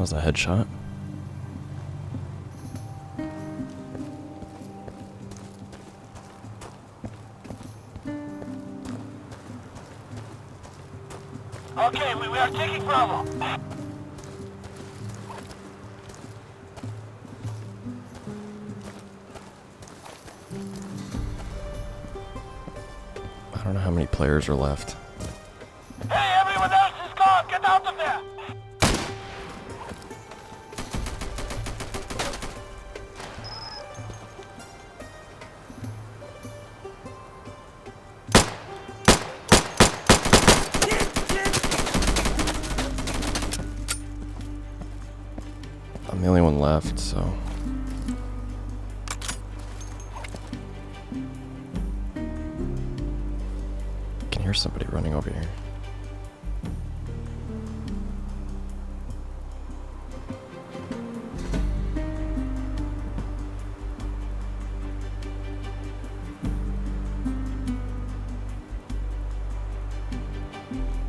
was a headshot. Okay, we are taking Bravo. I don't know how many players are left. Hey, everyone else is gone! Get out of there! I'm the only one left, so... I can hear somebody running over here.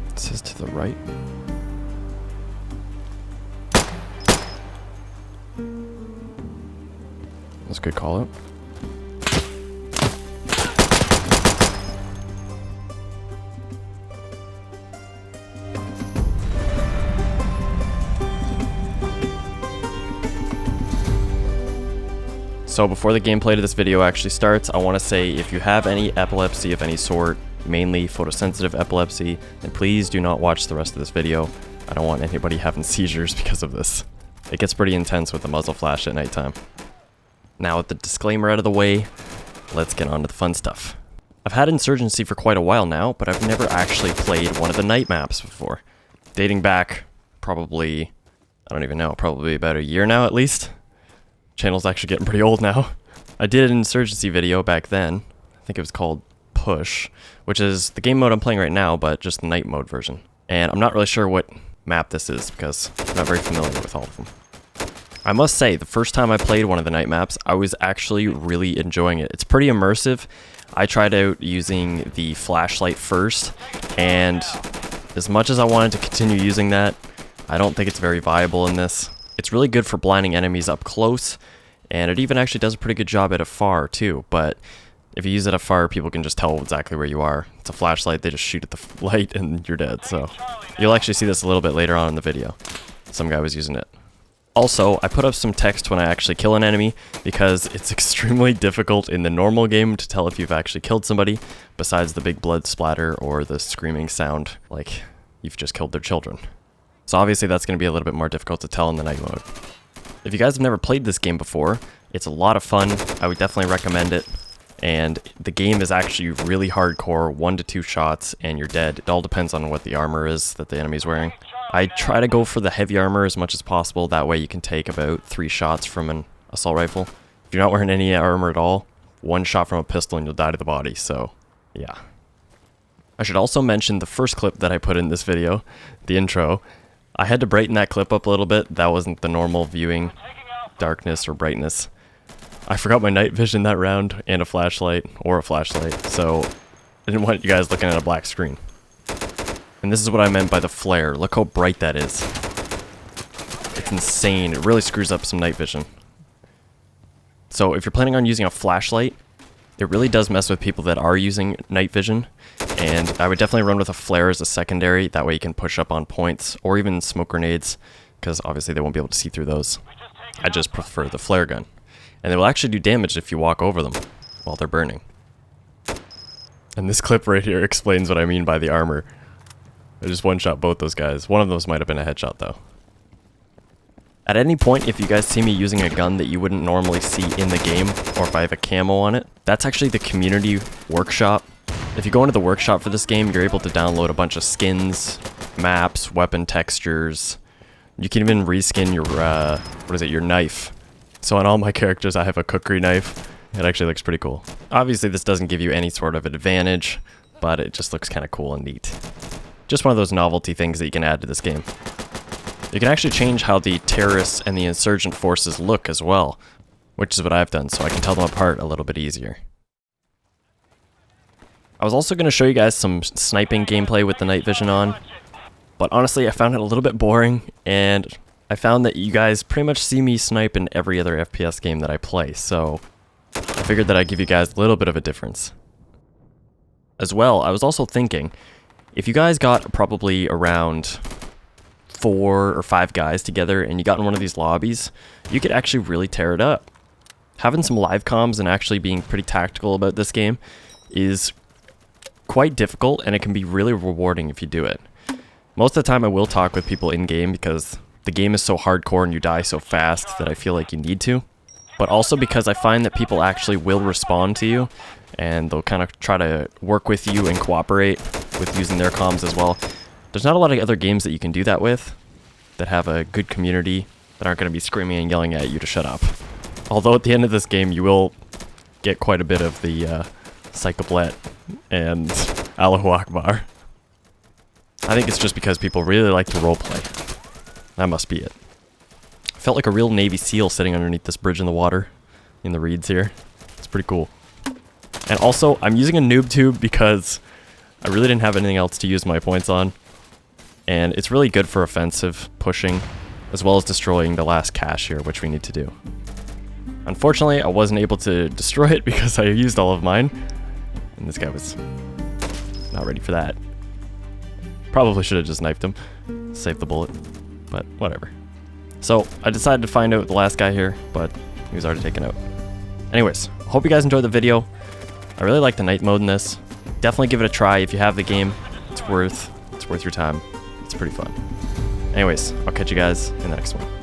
It says to the right. That's a good call out. So before the gameplay to this video actually starts, I want to say if you have any epilepsy of any sort, mainly photosensitive epilepsy, then please do not watch the rest of this video. I don't want anybody having seizures because of this. It gets pretty intense with the muzzle flash at nighttime. Now with the disclaimer out of the way, let's get on to the fun stuff. I've had Insurgency for quite a while now, but I've never actually played one of the night maps before. Dating back probably, I don't even know, probably about a year now at least. Channel's actually getting pretty old now. I did an Insurgency video back then. I think it was called Push, which is the game mode I'm playing right now, but just the night mode version. And I'm not really sure what map this is because I'm not very familiar with all of them. I must say, the first time I played one of the night maps, I was actually really enjoying it. It's pretty immersive. I tried out using the flashlight first, and as much as I wanted to continue using that, I don't think it's very viable in this. It's really good for blinding enemies up close, and it even actually does a pretty good job at afar too, but if you use it afar, people can just tell exactly where you are. It's a flashlight, they just shoot at the light and you're dead, so you'll actually see this a little bit later on in the video. Some guy was using it. Also, I put up some text when I actually kill an enemy because it's extremely difficult in the normal game to tell if you've actually killed somebody, besides the big blood splatter or the screaming sound like you've just killed their children. So obviously that's going to be a little bit more difficult to tell in the night mode. If you guys have never played this game before, it's a lot of fun. I would definitely recommend it. And the game is actually really hardcore, 1 to 2 shots and you're dead. It all depends on what the armor is that the enemy's wearing. I try to go for the heavy armor as much as possible, that way you can take about 3 shots from an assault rifle. If you're not wearing any armor at all, 1 shot from a pistol and you'll die to the body, so yeah. I should also mention the first clip that I put in this video, the intro. I had to brighten that clip up a little bit. That wasn't the normal viewing darkness or brightness. I forgot my night vision that round and a flashlight, so I didn't want you guys looking at a black screen. And this is what I meant by the flare. Look how bright that is. It's insane. It really screws up some night vision. So if you're planning on using a flashlight, it really does mess with people that are using night vision. And I would definitely run with a flare as a secondary. That way you can push up on points or even smoke grenades, because obviously they won't be able to see through those. I just prefer the flare gun. And they will actually do damage if you walk over them while they're burning. And this clip right here explains what I mean by the armor. I just one-shot both those guys. One of those might have been a headshot though. At any point, if you guys see me using a gun that you wouldn't normally see in the game, or if I have a camo on it, that's actually the community workshop. If you go into the workshop for this game, you're able to download a bunch of skins, maps, weapon textures. You can even reskin your, your knife. So on all my characters, I have a cookery knife. It actually looks pretty cool. Obviously, this doesn't give you any sort of advantage, but it just looks kind of cool and neat. Just one of those novelty things that you can add to this game. You can actually change how the terrorists and the insurgent forces look as well, which is what I've done, so I can tell them apart a little bit easier. I was also going to show you guys some sniping gameplay with the night vision on, but honestly I found it a little bit boring, and I found that you guys pretty much see me snipe in every other FPS game that I play, so I figured that I'd give you guys a little bit of a difference. As well, I was also thinking, if you guys got probably around 4 or 5 guys together and you got in one of these lobbies, you could actually really tear it up. Having some live comms and actually being pretty tactical about this game is quite difficult, and it can be really rewarding if you do it. Most of the time I will talk with people in-game because the game is so hardcore and you die so fast that I feel like you need to. But also because I find that people actually will respond to you, and they'll kind of try to work with you and cooperate with using their comms as well. There's not a lot of other games that you can do that with, that have a good community, that aren't going to be screaming and yelling at you to shut up. Although at the end of this game you will get quite a bit of the Psychoblet and Allahu Akbar. I think it's just because people really like to roleplay. That must be it. I felt like a real Navy SEAL sitting underneath this bridge in the water, in the reeds here. It's pretty cool. And also, I'm using a noob tube because I really didn't have anything else to use my points on. And it's really good for offensive pushing, as well as destroying the last cache here, which we need to do. Unfortunately, I wasn't able to destroy it because I used all of mine. And this guy was not ready for that. Probably should have just knifed him, saved the bullet, but whatever. So I decided to find out the last guy here, but he was already taken out. Anyways, hope you guys enjoyed the video. I really like the night mode in this. Definitely give it a try if you have the game. It's worth your time. It's pretty fun. Anyways, I'll catch you guys in the next one.